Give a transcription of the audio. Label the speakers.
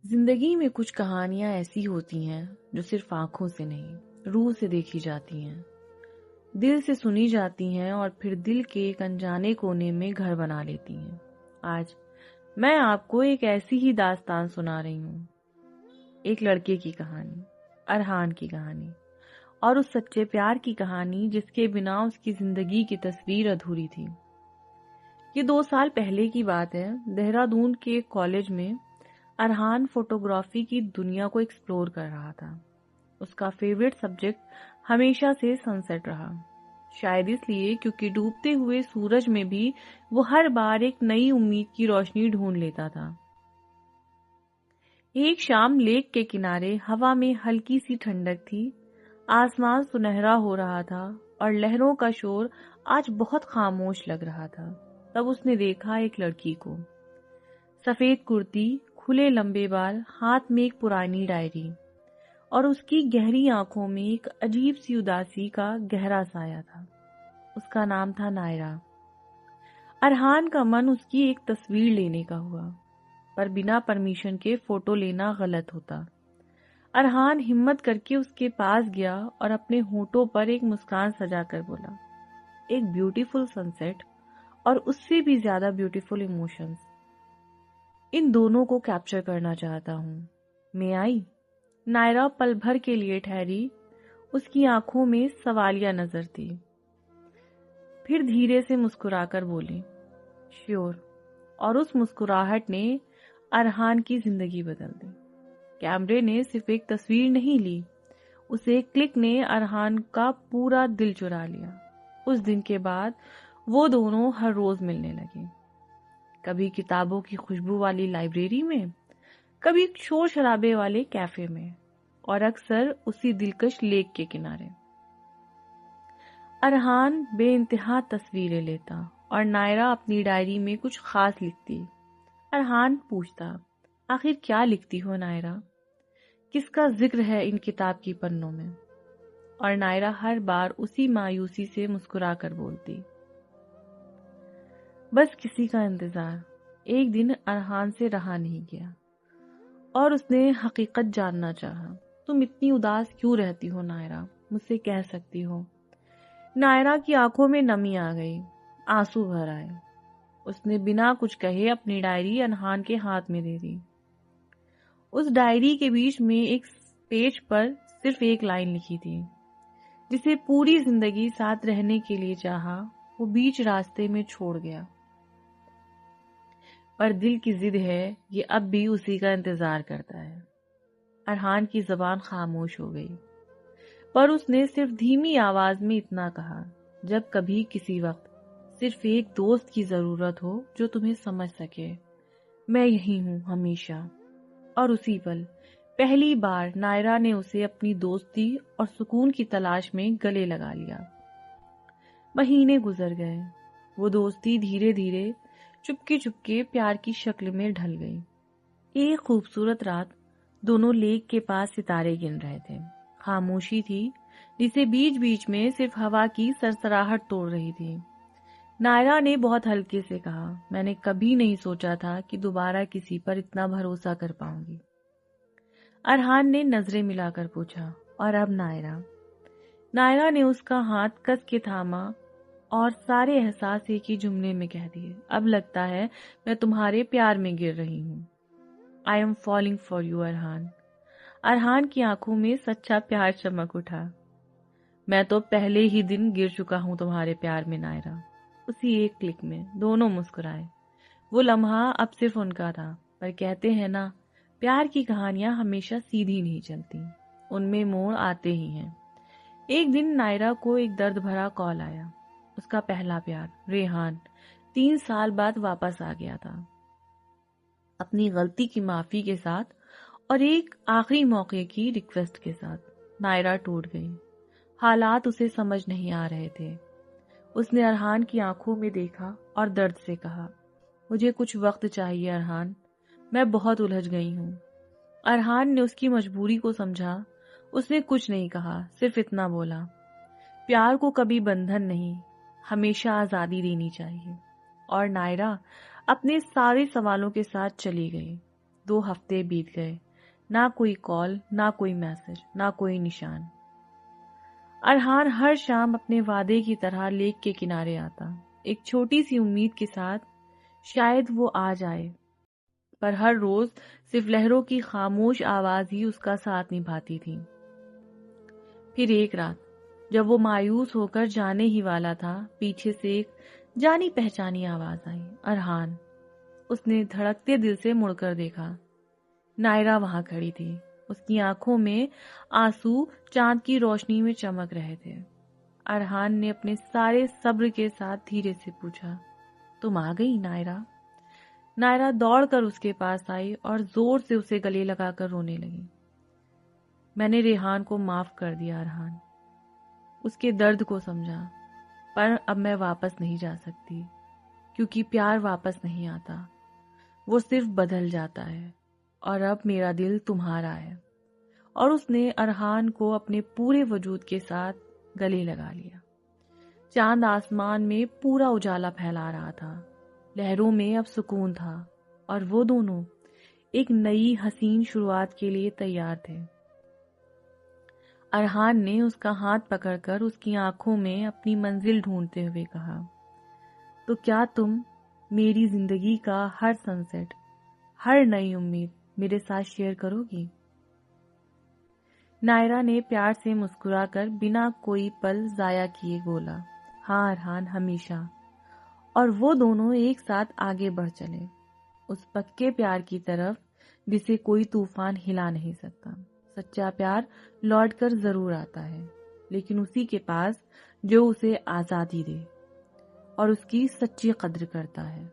Speaker 1: زندگی میں کچھ کہانیاں ایسی ہوتی ہیں جو صرف آنکھوں سے نہیں، روح سے دیکھی جاتی ہیں، دل سے سنی جاتی ہیں اور پھر دل کے ایک انجانے کونے میں گھر بنا لیتی ہیں۔ آج میں آپ کو ایک ایسی ہی داستان سنا رہی ہوں، ایک لڑکے کی کہانی، ارحان کی کہانی، اور اس سچے پیار کی کہانی جس کے بنا اس کی زندگی کی تصویر ادھوری تھی۔ یہ 2 سال پہلے کی بات ہے۔ دہرادون کے ایک کالج میں ارحان فوٹوگرافی کی دنیا کو ایکسپلور کر رہا تھا۔ اس کا فیورٹ سبجیکٹ ہمیشہ سے سن سیٹ رہا، شاید اس لیے کیونکہ ڈوبتے ہوئے سورج میں بھی وہ ہر بار ایک نئی امید کی روشنی ڈھونڈ لیتا تھا۔ ایک شام لیک کے کنارے ہوا میں ہلکی سی ٹھنڈک تھی، آسمان سنہرا ہو رہا تھا اور لہروں کا شور آج بہت خاموش لگ رہا تھا۔ تب اس نے دیکھا ایک لڑکی کو، سفید کرتی، کھلے لمبے بال، ہاتھ میں ایک پرانی ڈائری، اور اس کی گہری آنکھوں میں ایک عجیب سی اداسی کا گہرا سایہ تھا۔ اس کا نام تھا نائرہ۔ ارحان کا من اس کی ایک تصویر لینے کا ہوا، پر بنا پرمیشن کے فوٹو لینا غلط ہوتا۔ ارحان ہمت کر کے اس کے پاس گیا اور اپنے ہونٹوں پر ایک مسکان سجا کر بولا، ایک بیوٹیفل سن سیٹ اور اس سے بھی زیادہ بیوٹیفل ایموشنز، ان دونوں کو کیپچر کرنا چاہتا ہوں۔ میں آئی؟ نائرہ پل بھر کے لیے ٹھہری، اس کی آنکھوں میں سوالیہ نظر تھی، پھر دھیرے سے مسکرا کر بولی، شیور۔ اور اس مسکراہٹ نے ارحان کی زندگی بدل دی۔ کیمرے نے صرف ایک تصویر نہیں لی، اس ایک کلک نے ارحان کا پورا دل چرا لیا۔ اس دن کے بعد وہ دونوں ہر روز ملنے لگے، کبھی کتابوں کی خوشبو والی لائبریری میں، کبھی شور شرابے والے کیفے میں، اور اکثر اسی دلکش لیک کے کنارے۔ ارحان بے انتہا تصویریں لیتا اور نائرہ اپنی ڈائری میں کچھ خاص لکھتی۔ ارحان پوچھتا، آخر کیا لکھتی ہو نائرہ؟ کس کا ذکر ہے ان کتاب کی پنوں میں؟ اور نائرہ ہر بار اسی مایوسی سے مسکرا کر بولتی، بس کسی کا انتظار۔ ایک دن ارحان سے رہا نہیں گیا اور اس نے حقیقت جاننا چاہا، تم اتنی اداس کیوں رہتی ہو نائرہ؟ مجھ سے کہہ سکتی ہو؟ نائرہ کی آنکھوں میں نمی آ گئی، آنسو بھر آئے۔ اس نے بنا کچھ کہے اپنی ڈائری ارحان کے ہاتھ میں دے دی۔ اس ڈائری کے بیچ میں ایک پیج پر صرف ایک لائن لکھی تھی، جسے پوری زندگی ساتھ رہنے کے لیے چاہا، وہ بیچ راستے میں چھوڑ گیا، پر دل کی ضد ہے، یہ اب بھی اسی کا انتظار کرتا ہے۔ ارحان کی زبان خاموش ہو گئی، پر اس نے صرف دھیمی آواز میں اتنا کہا، جب کبھی کسی وقت صرف ایک دوست کی ضرورت ہو جو تمہیں سمجھ سکے، میں یہی ہوں ہمیشہ۔ اور اسی پل پہلی بار نائرہ نے اسے اپنی دوستی اور سکون کی تلاش میں گلے لگا لیا۔ مہینے گزر گئے، وہ دوستی دھیرے دھیرے چپکے پیار کی شکل میں ڈھل گئی۔ ایک خوبصورت رات دونوں لیک کے پاس ستارے گن رہے تھے، خاموشی تھی جسے بیچ بیچ میں صرف ہوا کی سرسراہٹ توڑ رہی تھی۔ نائرہ نے بہت ہلکے سے کہا، میں نے کبھی نہیں سوچا تھا کہ دوبارہ کسی پر اتنا بھروسہ کر پاؤں گی۔ ارحان نے نظریں ملا کر پوچھا، اور اب نائرہ؟ نائرہ نے اس کا ہاتھ کس کے تھاما اور سارے احساس ایک ہی جملے میں کہہ دیے، اب لگتا ہے میں تمہارے پیار میں گر رہی ہوں۔ I am falling for you Arhan. Arhan کی آنکھوں میں سچا پیار چمک اٹھا، میں تو پہلے ہی دن گر چکا ہوں تمہارے پیار میں نائرہ۔ اسی ایک کلک میں دونوں مسکرائے۔ وہ لمحہ اب صرف ان کا تھا، پر کہتے ہیں نا، پیار کی کہانیاں ہمیشہ سیدھی نہیں چلتی، ان میں موڑ آتے ہی ہیں۔ ایک دن نائرہ کو ایک درد بھرا کال آیا۔ اس کا پہلا پیار ریحان 3 سال بعد واپس آ گیا تھا، اپنی غلطی کی معافی کے ساتھ اور ایک آخری موقع کی ریکویسٹ کے ساتھ۔ نائرہ ٹوٹ گئی، حالات اسے سمجھ نہیں آ رہے تھے۔ اس نے ارحان کی آنکھوں میں دیکھا اور درد سے کہا، مجھے کچھ وقت چاہیے ارحان، میں بہت الجھ گئی ہوں۔ ارحان نے اس کی مجبوری کو سمجھا۔ اس نے کچھ نہیں کہا، صرف اتنا بولا، پیار کو کبھی بندھن نہیں، ہمیشہ آزادی دینی چاہیے۔ اور نائرہ اپنے سارے سوالوں کے ساتھ چلی گئی۔ 2 ہفتے بیت گئے، نہ کوئی کال، نہ کوئی میسج، نہ کوئی نشان۔ ارحان ہر شام اپنے وعدے کی طرح لیک کے کنارے آتا، ایک چھوٹی سی امید کے ساتھ شاید وہ آ جائے، پر ہر روز صرف لہروں کی خاموش آواز ہی اس کا ساتھ نبھاتی تھی۔ پھر ایک رات جب وہ مایوس ہو کر جانے ہی والا تھا، پیچھے سے ایک جانی پہچانی آواز آئی، ارحان۔ اس نے دھڑکتے دل سے مڑ کر دیکھا، نائرہ وہاں کھڑی تھی، اس کی آنکھوں میں آنسو چاند کی روشنی میں چمک رہے تھے۔ ارحان نے اپنے سارے صبر کے ساتھ دھیرے سے پوچھا، تم آ گئی نائرہ؟ نائرہ دوڑ کر اس کے پاس آئی اور زور سے اسے گلے لگا کر رونے لگی۔ میں نے ریحان کو معاف کر دیا ارحان، اس کے درد کو سمجھا، پر اب میں واپس نہیں جا سکتی، کیونکہ پیار واپس نہیں آتا، وہ صرف بدل جاتا ہے، اور اب میرا دل تمہارا ہے۔ اور اس نے ارحان کو اپنے پورے وجود کے ساتھ گلے لگا لیا۔ چاند آسمان میں پورا اجالا پھیلا رہا تھا، لہروں میں اب سکون تھا، اور وہ دونوں ایک نئی حسین شروعات کے لیے تیار تھے۔ ارحان نے اس کا ہاتھ پکڑ کر اس کی آنکھوں میں اپنی منزل ڈھونڈتے ہوئے کہا، تو کیا تم میری زندگی کا ہر سن سیٹ، ہر نئی امید میرے ساتھ شیئر کرو گی؟ نائرہ نے پیار سے مسکرا کر بنا کوئی پل ضائع کیے بولا، ہاں ارحان، ہمیشہ۔ اور وہ دونوں ایک ساتھ آگے بڑھ چلے، اس پکے پیار کی طرف جسے کوئی طوفان ہلا نہیں سکتا۔ سچا پیار لوٹ کر ضرور آتا ہے، لیکن اسی کے پاس جو اسے آزادی دے اور اس کی سچی قدر کرتا ہے۔